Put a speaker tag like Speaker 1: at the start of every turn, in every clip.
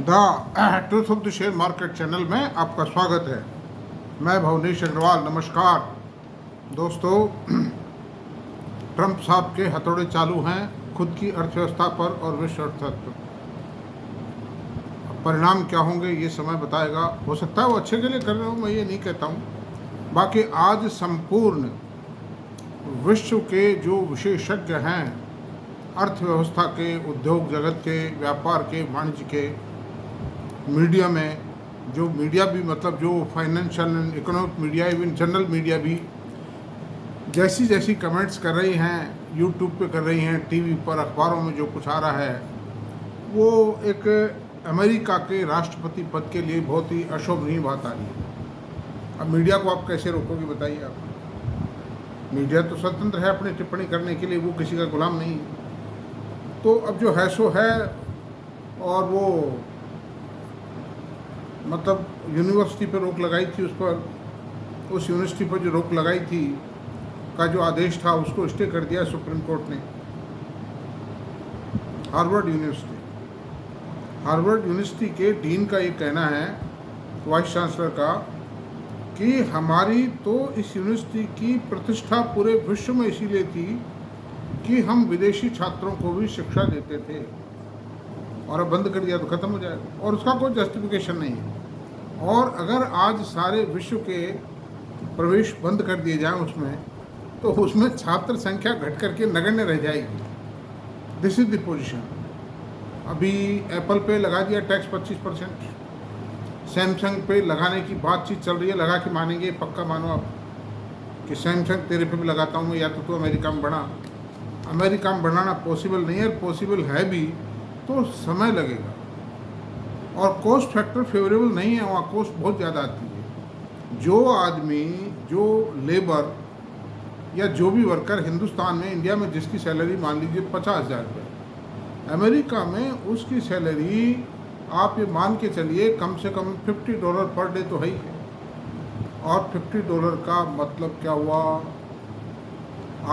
Speaker 1: The truth of the share market channel में आपका स्वागत है। मैं भवनीश अग्रवाल। नमस्कार दोस्तों, ट्रंप साहब के हथौड़े चालू हैं खुद की अर्थव्यवस्था पर और विश्व अर्थतंत्र। परिणाम क्या होंगे ये समय बताएगा। हो सकता है वो अच्छे के लिए कर रहे हो, मैं ये नहीं कहता हूँ। बाकी आज संपूर्ण विश्व के जो विशेषज्ञ हैं, अर्थव्यवस्था के, उद्योग जगत के, व्यापार के, वाणिज्य के, मीडिया में, जो मीडिया भी मतलब जो financial and economic media, even general media भी जैसी जैसी कमेंट्स कर रही हैं, यूट्यूब पे कर रही हैं, टीवी पर, अखबारों में जो कुछ आ रहा है, वो एक अमेरिका के राष्ट्रपति पद के लिए बहुत ही अशोभनीय बात आ रही है। अब मीडिया को आप कैसे रोकोगे बताइए आप। मीडिया तो स्वतंत्र है अपनी टिप्पणी करने के लिए, वो किसी का गुलाम नहीं। तो अब जो है सो है, और वो मतलब यूनिवर्सिटी पर रोक लगाई थी, उस यूनिवर्सिटी पर जो रोक लगाई थी का जो आदेश था उसको स्टे कर दिया सुप्रीम कोर्ट ने। हार्वर्ड यूनिवर्सिटी के डीन का ये कहना है, वाइस चांसलर का, कि हमारी तो इस यूनिवर्सिटी की प्रतिष्ठा पूरे विश्व में इसीलिए थी कि हम विदेशी छात्रों को भी शिक्षा देते थे, और अब बंद कर दिया तो ख़त्म हो जाएगा, और उसका कोई जस्टिफिकेशन नहीं है। और अगर आज सारे विश्व के प्रवेश बंद कर दिए जाएं उसमें, तो उसमें छात्र संख्या घट करके नगण्य रह जाएगी। This is the position. अभी एप्पल पे लगा दिया टैक्स 25%, सैमसंग पे लगाने की बातचीत चल रही है। लगा के मानेंगे, पक्का मानो आप कि सैमसंग तेरे पे भी लगाता हूँ मैं, या तो तू अमेरिका में बढ़ा। अमेरिका में बढ़ाना पॉसिबल नहीं है, पॉसिबल है भी तो समय लगेगा, और कॉस्ट फैक्टर फेवरेबल नहीं है, वहाँ कॉस्ट बहुत ज़्यादा आती है। जो आदमी, जो लेबर या जो भी वर्कर हिंदुस्तान में, इंडिया में जिसकी सैलरी मान लीजिए 50,000 रुपये, अमेरिका में उसकी सैलरी आप ये मान के चलिए कम से कम $50 पर डे तो है ही है। और $50 का मतलब क्या हुआ,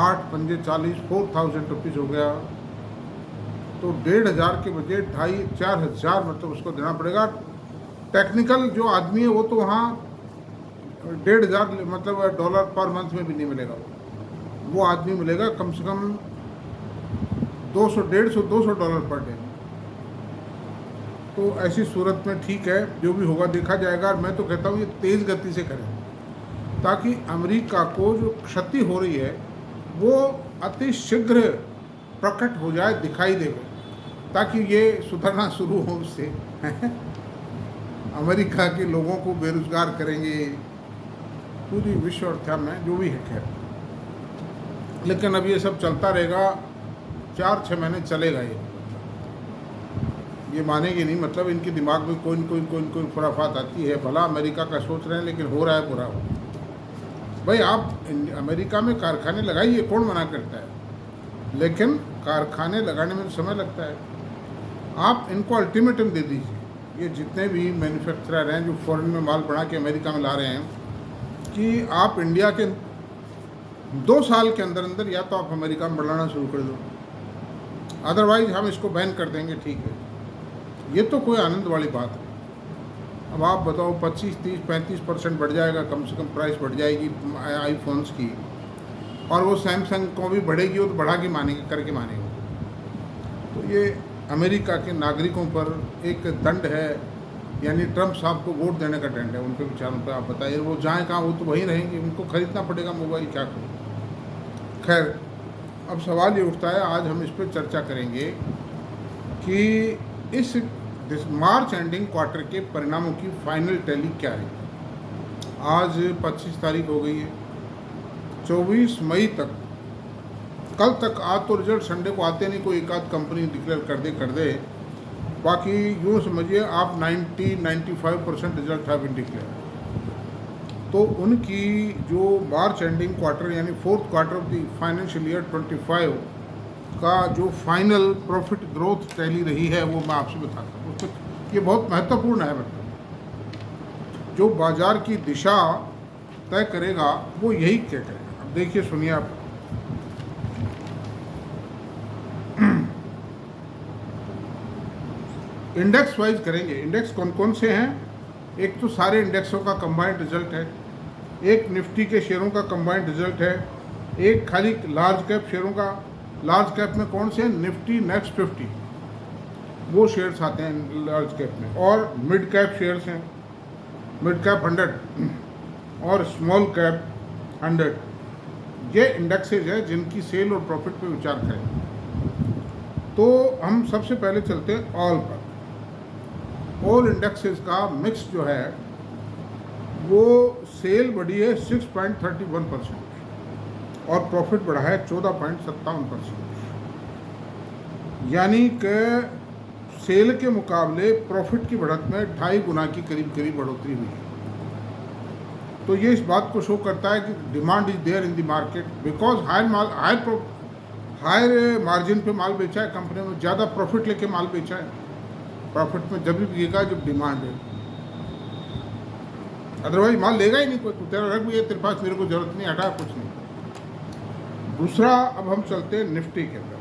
Speaker 1: 8 पंजे 40, 4,000 रुपीज़ हो गया। तो 1,500 के बजाय 2,500-4,000 मतलब उसको देना पड़ेगा। टेक्निकल जो आदमी है वो तो वहाँ 1,500 मतलब डॉलर पर मंथ में भी नहीं मिलेगा। वो आदमी मिलेगा कम से कम 200-200 पर डे। तो ऐसी सूरत में ठीक है, जो भी होगा देखा जाएगा। और मैं तो कहता हूँ ये तेज़ गति से करें, ताकि अमेरिका को जो क्षति हो रही है वो अति शीघ्र प्रकट हो जाए, दिखाई दे, ताकि ये सुधरना शुरू हो उससे। अमेरिका के लोगों को बेरोजगार करेंगे, पूरी विश्व अर्थव्यवस्था में जो भी है। खैर, लेकिन अब ये सब चलता रहेगा, 4-6 महीने चलेगा ये मानेंगे नहीं। मतलब इनके दिमाग में कोई खुराफात आती है। भला अमेरिका का सोच रहे हैं, लेकिन हो रहा है बुरा। भाई आप अमेरिका में कारखाने लगाइए, कौन मना करता है, लेकिन कारखाने लगाने में समय लगता है। आप इनको अल्टीमेटम दे दीजिए, ये जितने भी मैन्युफैक्चरर हैं जो फॉरेन में माल बना के अमेरिका में ला रहे हैं, कि आप इंडिया के 2 साल के अंदर अंदर या तो आप अमेरिका में बढ़ाना शुरू कर दो, अदरवाइज हम इसको बैन कर देंगे। ठीक है, ये तो कोई आनंद वाली बात है। अब आप बताओ 25, 30, 35% बढ़ जाएगा, कम से कम प्राइस बढ़ जाएगी आईफोन्स की, और वो सैमसंग को भी बढ़ेगी, वो तो बढ़ा के मानेंगे, करके मानेंगे। तो ये अमेरिका के नागरिकों पर एक दंड है, यानी ट्रंप साहब को वोट देने का दंड है उनके विचारों पर। आप बताइए, वो जाएँ कहाँ, वो तो वहीं रहेंगे, उनको खरीदना पड़ेगा मोबाइल, क्या करें। खैर, अब सवाल ये उठता है, आज हम इस पर चर्चा करेंगे कि इस मार्च एंडिंग क्वार्टर के परिणामों की फाइनल टैली क्या है। आज 25 तारीख हो गई है, 24 मई तक, कल तक आज तो रिजल्ट संडे को आते नहीं, कोई एक आध कंपनी डिक्लेयर कर दे। बाकी यूँ समझिए आप 90-95% रिजल्ट हैव बीन डिक्लेयर। तो उनकी जो मार्च एंडिंग क्वार्टर यानी 4th quarter of the financial year 25 का जो फाइनल प्रॉफिट ग्रोथ टैली रही है, वो मैं आपसे बताता हूँ। ये बहुत महत्वपूर्ण है। मतलब जो बाजार की दिशा तय करेगा वो यही क्या करेगा। अब देखिए, सुनिए आप। इंडेक्स वाइज करेंगे। इंडेक्स कौन कौन से हैं? एक तो सारे इंडेक्सों का कंबाइंड रिजल्ट है, एक निफ्टी के शेयरों का कंबाइंड रिजल्ट है, एक खाली लार्ज कैप शेयरों का। लार्ज कैप में कौन से? निफ्टी नेक्स्ट 50 वो शेयर्स आते हैं लार्ज कैप में, और मिड कैप शेयर्स हैं, मिड कैप 100 और स्मॉल कैप 100। ये इंडेक्सेज है जिनकी सेल और प्रॉफिट पे विचार करें। तो हम सबसे पहले चलते हैं ऑल पर। ऑल इंडेक्सेस का मिक्स जो है वो सेल बढ़ी है 6.31% और प्रॉफिट बढ़ा है 14.57%। यानी कि सेल के मुकाबले प्रॉफिट की बढ़त में 2.5 गुना की करीब करीब बढ़ोतरी हुई है। तो ये इस बात को शो करता है कि demand is there in the market, because higher margin पे माल बेचा है कंपनी में, ज़्यादा प्रॉफिट लेके माल बेचा है। प्रॉफिट में जब भी बिकेगा जब डिमांड है, अदरवाइज माल लेगा ही नहीं कोई। तो तेरा रख भी है तेरे पास, मेरे को जरूरत नहीं, हटा कुछ नहीं। दूसरा, अब हम चलते हैं निफ्टी के अंदर।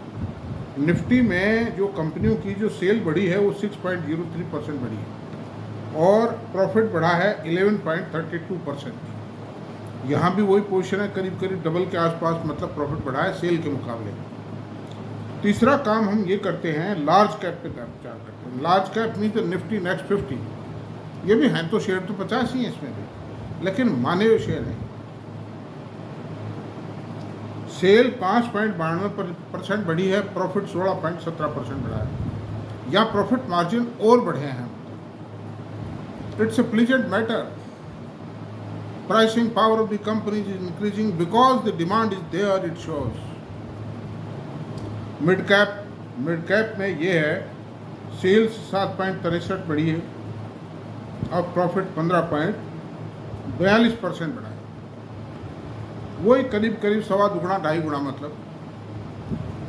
Speaker 1: निफ्टी में जो कंपनियों की जो सेल बढ़ी है वो 6.03% बढ़ी है और प्रॉफिट बढ़ा है 11.32%। यहाँ भी वही पोजीशन है, करीब करीब डबल के आसपास, मतलब प्रॉफिट बढ़ा है सेल के मुकाबले। तीसरा काम हम ये करते हैं, लार्ज कैप पे विचार करते हैं। लार्ज कैप मीन तो निफ्टी नेक्स्ट 50, ये भी हैं तो शेयर तो 50 ही हैं इसमें भी, लेकिन माने हुए शेयर हैं। सेल 5.92% बढ़ी है, प्रॉफिट 16.17% बढ़ा है, या प्रॉफिट मार्जिन और बढ़े हैं। It's a pleasant matter. Pricing power of the company is increasing because the demand is there, it shows. Mid cap में ये है, सेल्स 7.63 बढ़ी है और प्रॉफिट 15.42% बढ़ा है। वही करीब करीब सवा दुगुना 2.5 गुना, मतलब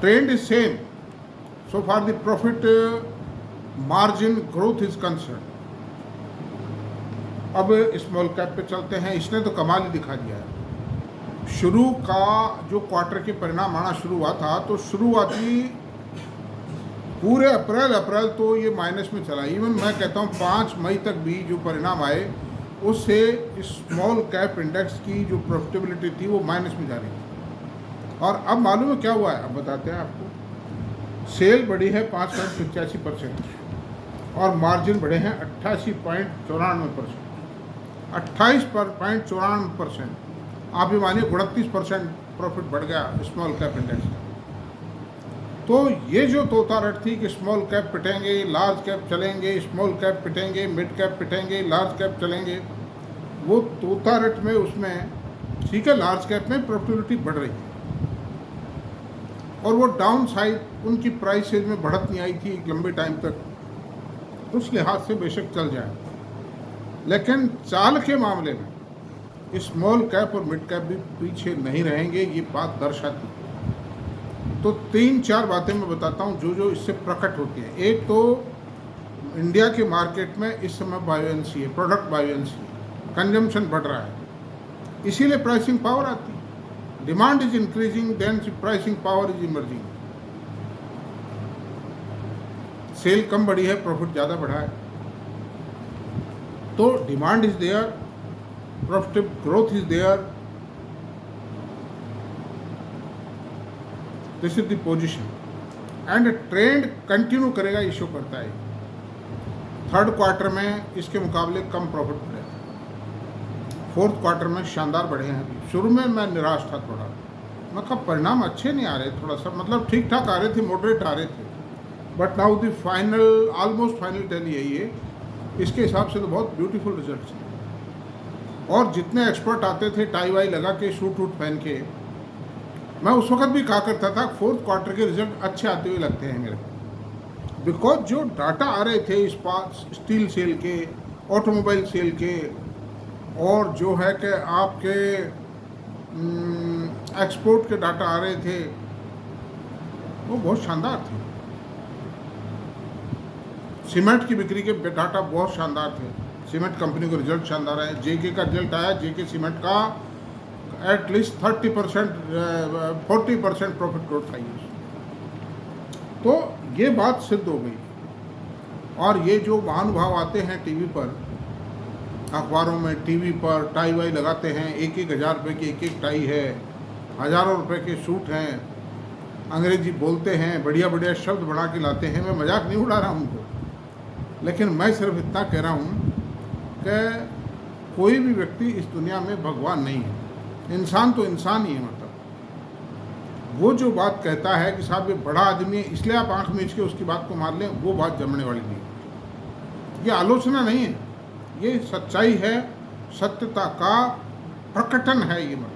Speaker 1: trend is same so for the profit margin growth is concern. अब स्मॉल कैप पे चलते हैं। इसने तो कमाल ही दिखा दिया है। शुरू का जो क्वार्टर के परिणाम आना शुरू हुआ था, तो शुरुआती पूरे अप्रैल तो ये माइनस में चला। इवन मैं कहता हूँ 5 मई तक भी जो परिणाम आए उससे स्मॉल कैप इंडेक्स की जो प्रॉफिटेबिलिटी थी वो माइनस में जा रही थी। और अब मालूम है क्या हुआ है, अब बताते हैं आपको। सेल बढ़ी है 5.85% और मार्जिन बढ़े हैं 88.94%, 28.94%। आप भी मानिए 29% प्रॉफिट बढ़ गया स्मॉल कैप इंडेक्स का। तो ये जो तोता रट थी कि स्मॉल कैप पिटेंगे, लार्ज कैप चलेंगे, स्मॉल कैप पिटेंगे, मिड कैप पिटेंगे, लार्ज कैप चलेंगे, वो तोता रट में उसमें ठीक है, लार्ज कैप में प्रॉफिटेबिलिटी बढ़ रही है और वो डाउन साइड उनकी प्राइसेज में बढ़त नहीं आई थी एक लंबे टाइम तक, उस लिहाज से बेशक चल जाए। लेकिन चाल के मामले में स्मॉल कैप और मिड कैप भी पीछे नहीं रहेंगे, ये बात दर्शाती है। तो 3-4 बातें मैं बताता हूँ जो इससे प्रकट होती हैं। एक तो इंडिया के मार्केट में इस समय बायोएंसी है, प्रोडक्ट बायोएंसी है, कंजम्पशन बढ़ रहा है, इसीलिए प्राइसिंग पावर आती है। Demand is increasing, then pricing power is emerging. Sale कम बढ़ी है, प्रॉफिट ज़्यादा बढ़ा है, तो demand is there, profit growth is there, this is the position and trend continue करेगा, ये शो करता है। थर्ड क्वार्टर में इसके मुकाबले कम प्रॉफिट बढ़े, फोर्थ क्वार्टर में शानदार बढ़े हैं। अभी शुरू में मैं निराश था थोड़ा, मैं कहा परिणाम अच्छे नहीं आ रहे, थोड़ा सा मतलब ठीक ठाक आ रहे थे, मॉडरेट आ रहे थे, but now the final almost final tale यही है। इसके हिसाब से तो बहुत ब्यूटीफुल रिजल्ट्स हैं। और जितने एक्सपर्ट आते थे टाई वाई लगा के, सूट वूट पहन के, मैं उस वक्त भी कहा करता था फोर्थ क्वार्टर के रिजल्ट अच्छे आते हुए लगते हैं मेरे को, बिकॉज जो डाटा आ रहे थे इस्पात स्टील सेल के, ऑटोमोबाइल सेल के, और जो है कि आपके एक्सपोर्ट के डाटा आ रहे थे, वो बहुत शानदार थे। सीमेंट की बिक्री के डाटा बहुत शानदार थे, सीमेंट कंपनी को रिजल्ट शानदार है। जेके का रिजल्ट आया, जेके सीमेंट का एटलीस्ट 40% प्रॉफिट ग्रोथ आई है। तो ये बात सिद्ध हो गई। और ये जो महानुभाव आते हैं टीवी पर, अखबारों में, टीवी पर टाई वाई लगाते हैं, 1,000 रुपये की एक टाई है, हज़ारों रुपए के सूट हैं, अंग्रेजी बोलते हैं, बढ़िया बढ़िया शब्द बना के लाते हैं। मैं मजाक नहीं उड़ा रहा हूँ उनको, लेकिन मैं सिर्फ इतना कह रहा हूँ कि कोई भी व्यक्ति इस दुनिया में भगवान नहीं है। इंसान तो इंसान ही है। मतलब वो जो बात कहता है कि साहब ये बड़ा आदमी है इसलिए आप आंख मीच के उसकी बात को मार लें, वो बात जमने वाली नहीं। ये आलोचना नहीं है, ये सच्चाई है, सत्यता का प्रकटन है। ये मतलब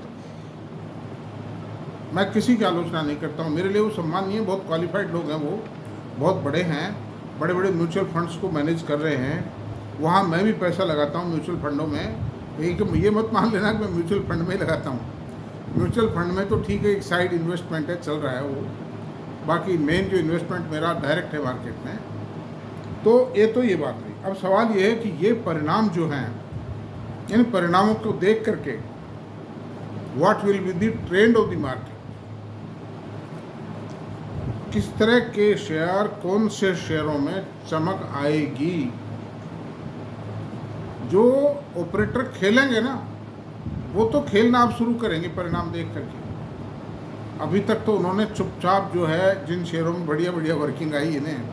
Speaker 1: मैं किसी की आलोचना नहीं करता हूँ, मेरे लिए वो सम्मानीय, बहुत क्वालिफाइड लोग हैं, वो बहुत बड़े हैं, बड़े बड़े म्यूचुअल फंड्स को मैनेज कर रहे हैं। वहाँ मैं भी पैसा लगाता हूँ म्यूचुअल फंडों में। ये मत मान लेना कि मैं म्यूचुअल फंड में ही लगाता हूँ। म्यूचुअल फंड में तो ठीक है, एक साइड इन्वेस्टमेंट है, चल रहा है वो, बाकी मेन जो इन्वेस्टमेंट मेरा डायरेक्ट है मार्केट में। तो ये बात हुई। अब सवाल ये है कि ये परिणाम जो हैं, इन परिणामों को देख करके what will be the trend of the market, किस तरह के शेयर, कौन से शेयरों में चमक आएगी। जो ऑपरेटर खेलेंगे ना, वो तो खेलना आप शुरू करेंगे परिणाम देख करके। अभी तक तो उन्होंने चुपचाप जो है, जिन शेयरों में बढ़िया बढ़िया वर्किंग आई, इन्हें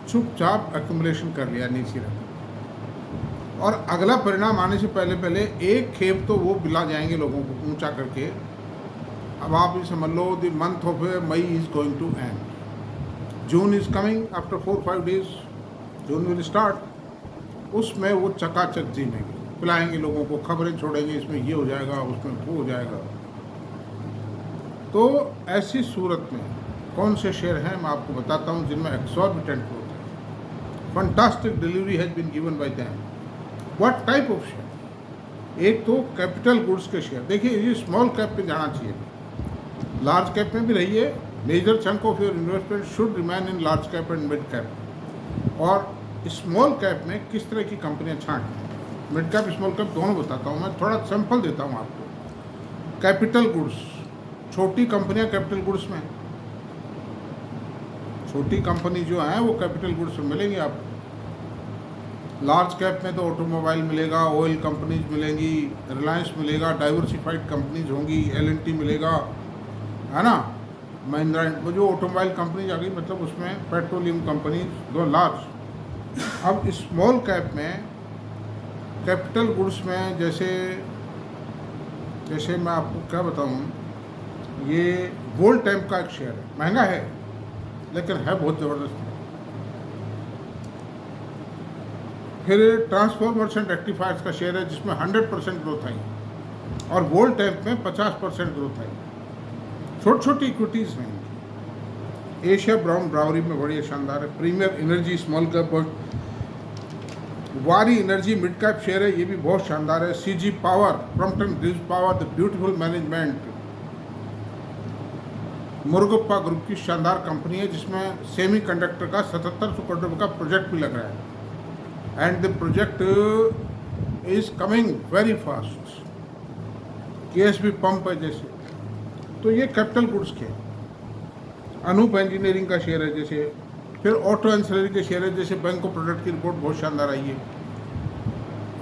Speaker 1: चुपचाप एक्यूमुलेशन कर लिया नीचे रख, और अगला परिणाम आने से पहले एक खेप तो वो बिला जाएंगे लोगों को ऊंचा करके। अब आप ये समझ लो, the month of May is going to end, June is coming after 4-5 days, June will start. उसमें वो चकाचक जीनेंगे, पिलाएंगे लोगों को, खबरें छोड़ेंगे, इसमें ये हो जाएगा, उसमें वो हो जाएगा। तो ऐसी सूरत में कौन से शेयर हैं मैं आपको बताता हूँ जिनमें एक्सॉर्बिटेंट ग्रोथ है, fantastic delivery has been given by them. What type of share? एक तो कैपिटल गुड्स के शेयर। देखिए, ये स्मॉल कैप पे जाना चाहिए, लार्ज कैप में भी रहिए। Major chunk of your investment should remain in large cap and mid cap. और स्मॉल कैप में किस तरह की कंपनियां छांटें, मिड कैप स्मॉल कैप दोनों बताता हूँ मैं, थोड़ा सैंपल देता हूँ आपको। कैपिटल गुड्स, छोटी कंपनियां कैपिटल गुड्स में, छोटी कंपनी जो है वो कैपिटल गुड्स में मिलेंगी आपको। लार्ज कैप में तो ऑटोमोबाइल मिलेगा, ऑयल कंपनीज मिलेंगी, रिलायंस मिलेगा, डाइवर्सिफाइड कंपनीज होंगी, L&T मिलेगा, है ना, महिंद्रा, वो जो ऑटोमोबाइल कंपनीज आ गई, मतलब उसमें पेट्रोलियम कंपनीज, दो लार्ज। अब स्मॉल कैप में, कैपिटल गुड्स में, जैसे मैं आपको क्या बताऊं, ये गोल्ड टाइप का एक शेयर है, महंगा है लेकिन है बहुत ज़बरदस्त। फिर ट्रांसफॉर्मर्स एंड रेक्टिफायर्स का शेयर है जिसमें 100% ग्रोथ आई, और गोल्ड टाइप में 50% ग्रोथ आई। छोटी छोटी इक्विटीज़ हैं। एशिया ब्राउन ब्रावरी में बड़ी शानदार है। प्रीमियर एनर्जी स्मॉल कैप, वारी एनर्जी मिड कैप शेयर है, ये भी बहुत शानदार है। CG power, Crompton Greaves power, the beautiful management, Murugappa group की शानदार कंपनी है जिसमें सेमी कंडक्टर का 7700 करोड़ रुपये का प्रोजेक्ट भी लग रहा है, and the project is coming very fast. KSB pump है जैसे, तो ये कैपिटल गुड्स के। अनूप इंजीनियरिंग का शेयर है जैसे, फिर ऑटो एंसिलरी के शेयर है जैसे, बैंक ऑफ प्रोडक्ट की रिपोर्ट बहुत शानदार आई है,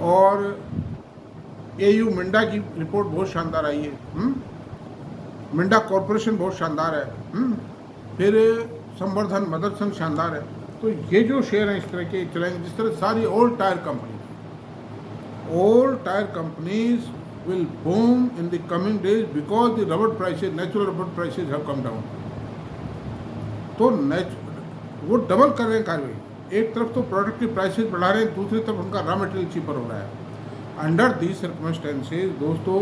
Speaker 1: और AU मिंडा की रिपोर्ट बहुत शानदार आई है, मिंडा कॉरपोरेशन बहुत शानदार है, फिर संवर्धन मदरसन शानदार है। तो ये जो शेयर हैं इस तरह के चलेंगे, जिस तरह सारी old tyre companies will boom in the coming days because the rubber prices, natural rubber prices have come down. तो वो डबल कर रहे हैं कार्रवाई। एक तरफ तो प्रोडक्ट की प्राइसेस बढ़ा रहे हैं, दूसरी तरफ उनका रॉ मटेरियल चीपर हो रहा है। अंडर दीज सर्कमस्टेंसेज दोस्तों,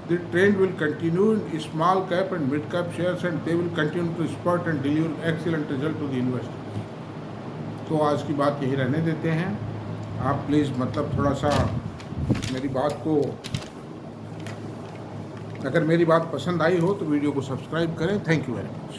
Speaker 1: the trend will continue in small cap and mid cap shares and they will continue to spot and deliver excellent result to the investors. तो आज की बात यही रहने देते हैं। आप प्लीज़ मतलब थोड़ा सा मेरी बात को, अगर मेरी बात पसंद आई हो तो वीडियो को सब्सक्राइब करें। Thank you very much.